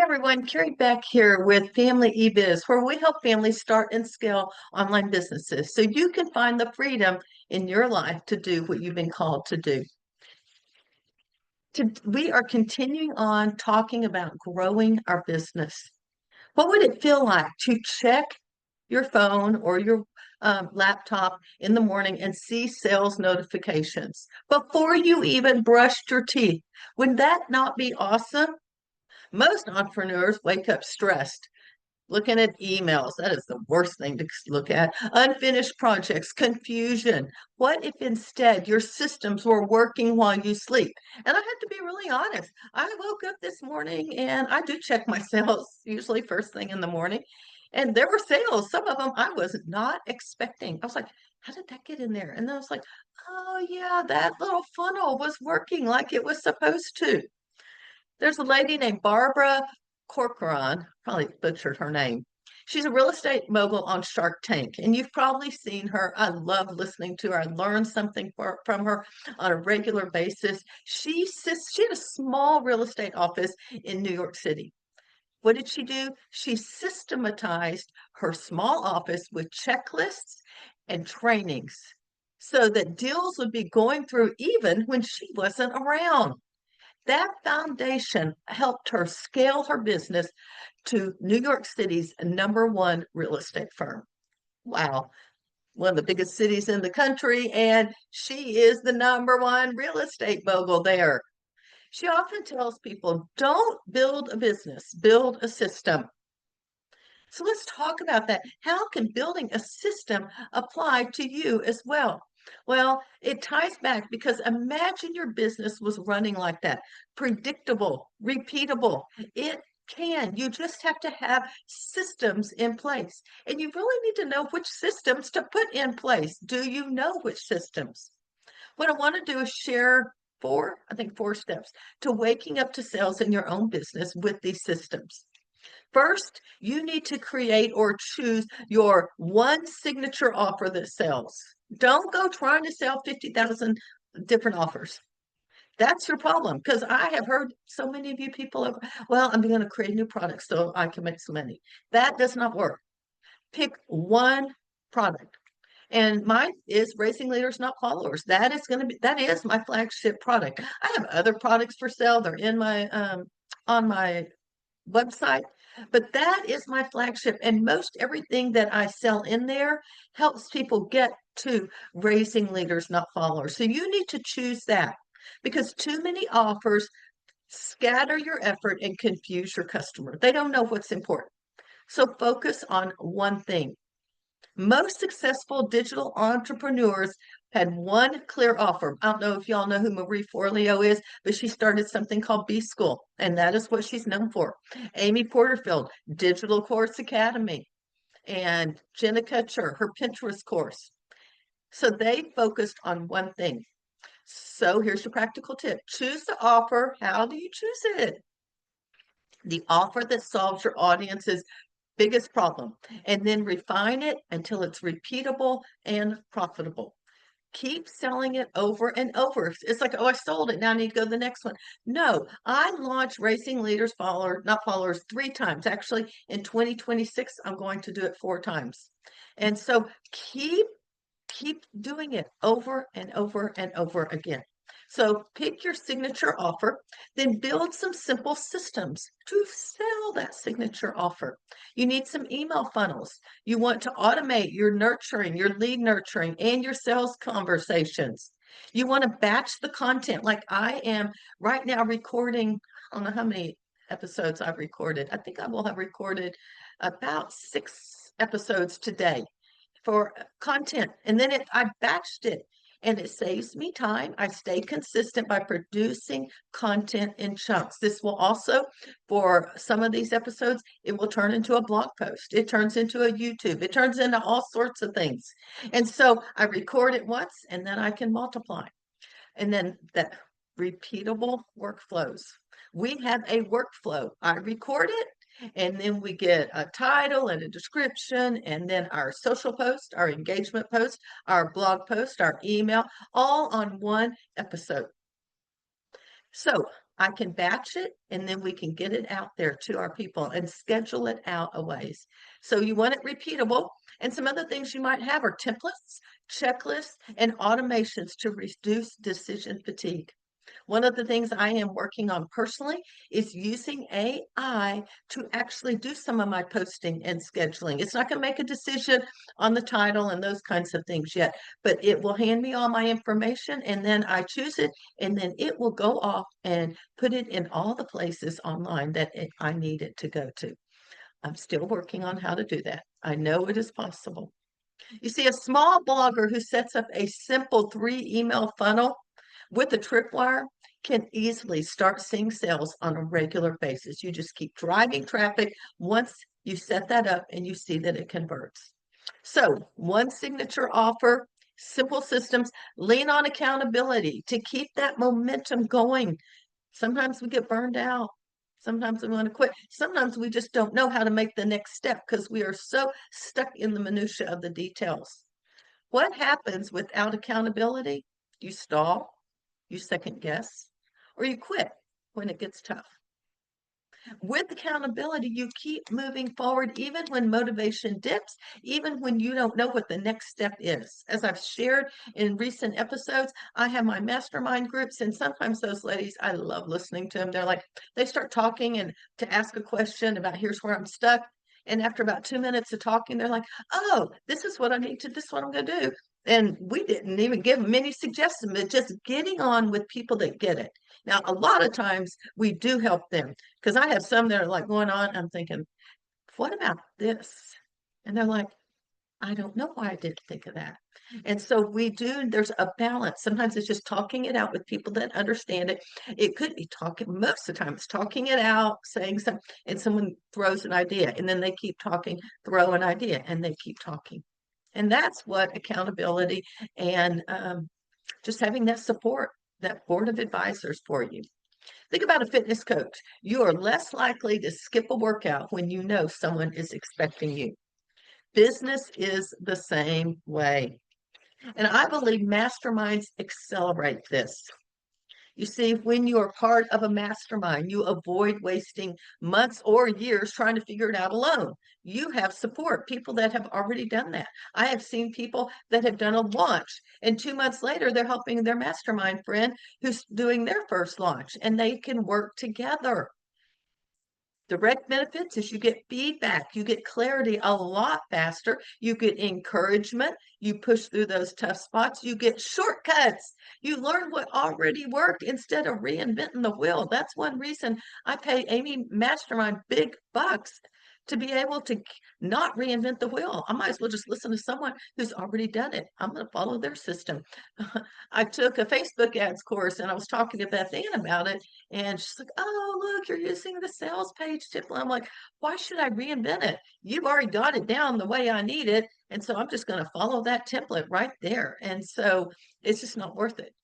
Everyone, Carrie back here with Family eBiz, where we help families start and scale online businesses so you can find the freedom in your life to do what you've been called to do. We are continuing on talking about growing our business. What would it feel like to check your phone or your laptop in the morning and see sales notifications before you even brushed your teeth? Would that not be awesome? Most entrepreneurs wake up stressed, looking at emails. That is the worst thing to look at. Unfinished projects, confusion. What if instead your systems were working while you sleep? And I have to be really honest. I woke up this morning and I do check my sales usually first thing in the morning. And there were sales. Some of them I was not expecting. I was like, how did that get in there? And then I was like, oh, yeah, that little funnel was working like it was supposed to. There's a lady named Barbara Corcoran, probably butchered her name. She's a real estate mogul on Shark Tank, and you've probably seen her. I love listening to her. I learn something from her on a regular basis. She had a small real estate office in New York City. What did she do? She systematized her small office with checklists and trainings so that deals would be going through even when she wasn't around. That foundation helped her scale her business to New York City's #1 real estate firm. Wow, one of the biggest cities in the country, and she is the #1 real estate mogul there. She often tells people, don't build a business, build a system. So let's talk about that. How can building a system apply to you as well? Well, it ties back because imagine your business was running like that, predictable, repeatable. It can. You just have to have systems in place. And you really need to know which systems to put in place. Do you know which systems? What I want to do is share four steps to waking up to sales in your own business with these systems. First, you need to create or choose your one signature offer that sells. Don't go trying to sell 50,000 different offers. That's your problem because I have heard so many of you people, well, I'm going to create new products so I can make some money. That does not work. Pick one product. And mine is Raising Leaders, Not Followers. That is my flagship product. I have other products for sale. They're in my on my website, but that is my flagship. And most everything that I sell in there helps people get to Raising Leaders, Not Followers. So you need to choose that because too many offers scatter your effort and confuse your customer. They don't know what's important. So focus on one thing. Most successful digital entrepreneurs had one clear offer. I don't know if y'all know who Marie Forleo is, but she started something called B School, and that is what she's known for. Amy Porterfield, Digital Course Academy, and Jenna Kutcher, her Pinterest course. So they focused on one thing. So here's your practical tip. Choose the offer. How do you choose it? The offer that solves your audience's biggest problem, and then refine it until it's repeatable and profitable. Keep selling it over and over. It's like, oh, I sold it. Now I need to go to the next one. No, I launched Raising Leaders, Not Followers 3 times. Actually, in 2026, I'm going to do it 4 times. And so keep doing it over and over and over again. So pick your signature offer, then build some simple systems to sell that signature offer. You need some email funnels. You want to automate your nurturing, your lead nurturing, and your sales conversations. You want to batch the content like I am right now recording. I don't know how many episodes I've recorded. I think I will have recorded about 6 episodes today for content. And then I batched it and it saves me time. I stay consistent by producing content in chunks. This will also, for some of these episodes, it will turn into a blog post. It turns into a YouTube. It turns into all sorts of things. And so I record it once and then I can multiply. And then that repeatable workflows. We have a workflow. I record it, and then we get a title and a description, and then our social post, our engagement post, our blog post, our email, all on one episode. So I can batch it and then we can get it out there to our people and schedule it out a ways. So you want it repeatable. And some other things you might have are templates, checklists, and automations to reduce decision fatigue. One of the things I am working on personally is using AI to actually do some of my posting and scheduling. It's not going to make a decision on the title and those kinds of things yet, but it will hand me all my information and then I choose it and then it will go off and put it in all the places online that I need it to go to. I'm still working on how to do that. I know it is possible. You see, a small blogger who sets up a simple 3 email funnel with a tripwire can easily start seeing sales on a regular basis. You just keep driving traffic once you set that up and you see that it converts. So, one signature offer, simple systems, lean on accountability to keep that momentum going. Sometimes we get burned out. Sometimes we want to quit. Sometimes we just don't know how to make the next step because we are so stuck in the minutia of the details. What happens without accountability? You stall, you second guess, or you quit when it gets tough. With accountability, you keep moving forward even when motivation dips, even when you don't know what the next step is. As I've shared in recent episodes, I have my mastermind groups, and sometimes those ladies, I love listening to them. They're like, they start talking and to ask a question about here's where I'm stuck. And after about 2 minutes of talking, they're like, oh, this is what I need to, this is what I'm going to do. And we didn't even give them any suggestions, but just getting on with people that get it. Now, a lot of times we do help them because I have some that are like going on. I'm thinking, what about this? And they're like, I don't know why I didn't think of that. And so we do, there's a balance. Sometimes it's just talking it out with people that understand it. It could be talking, most of the time it's talking it out, saying something, and someone throws an idea, and then they keep talking, throw an idea, and they keep talking. And that's what accountability and just having that support, that board of advisors for you. Think about a fitness coach. You are less likely to skip a workout when you know someone is expecting you. Business is the same way. And I believe masterminds accelerate this. You see, when you are part of a mastermind, you avoid wasting months or years trying to figure it out alone. You have support, people that have already done that. I have seen people that have done a launch, and 2 months later, they're helping their mastermind friend who's doing their first launch, and they can work together. Direct benefits is you get feedback, you get clarity a lot faster, you get encouragement, you push through those tough spots, you get shortcuts, you learn what already worked instead of reinventing the wheel. That's one reason I pay Amy Mastermind big bucks to be able to not reinvent the wheel. I might as well just listen to someone who's already done it. I'm going to follow their system. I took a Facebook ads course and I was talking to Beth Ann about it. And she's like, oh, look, you're using the sales page template. I'm like, why should I reinvent it? You've already got it down the way I need it. And so I'm just going to follow that template right there. And so it's just not worth it.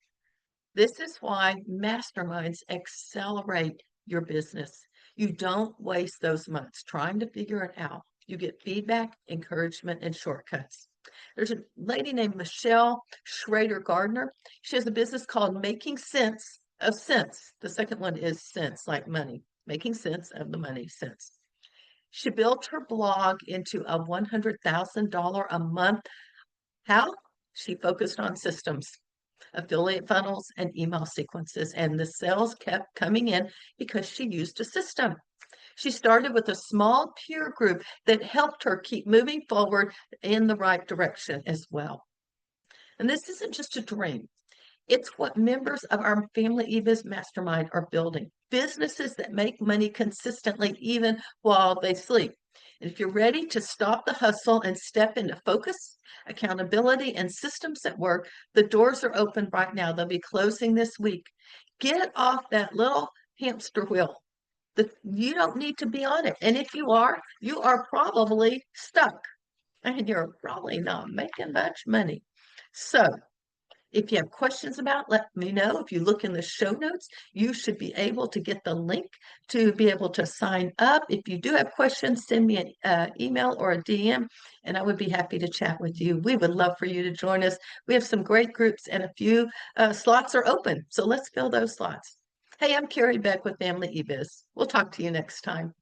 This is why masterminds accelerate your business. You don't waste those months trying to figure it out. You get feedback, encouragement, and shortcuts. There's a lady named Michelle Schrader Gardner. She has a business called Making Sense of Sense. The second one is sense, like money, making sense of the money sense. She built her blog into a $100,000 a month. How? She focused on systems, affiliate funnels, and email sequences, and the sales kept coming in because she used a system. She started with a small peer group that helped her keep moving forward in the right direction as well. And this isn't just a dream. It's what members of our Family eBiz Mastermind are building. Businesses that make money consistently even while they sleep. And if you're ready to stop the hustle and step into focus, accountability, and systems that work, the doors are open right now. They'll be closing this week. Get off that little hamster wheel. You don't need to be on it. And if you are probably stuck and you're probably not making much money. So if you have questions about, let me know. If you look in the show notes, you should be able to get the link to be able to sign up. If you do have questions, send me an email or a DM, and I would be happy to chat with you. We would love for you to join us. We have some great groups, and a few slots are open. So let's fill those slots. Hey, I'm Carrie Beck with Family eBiz. We'll talk to you next time.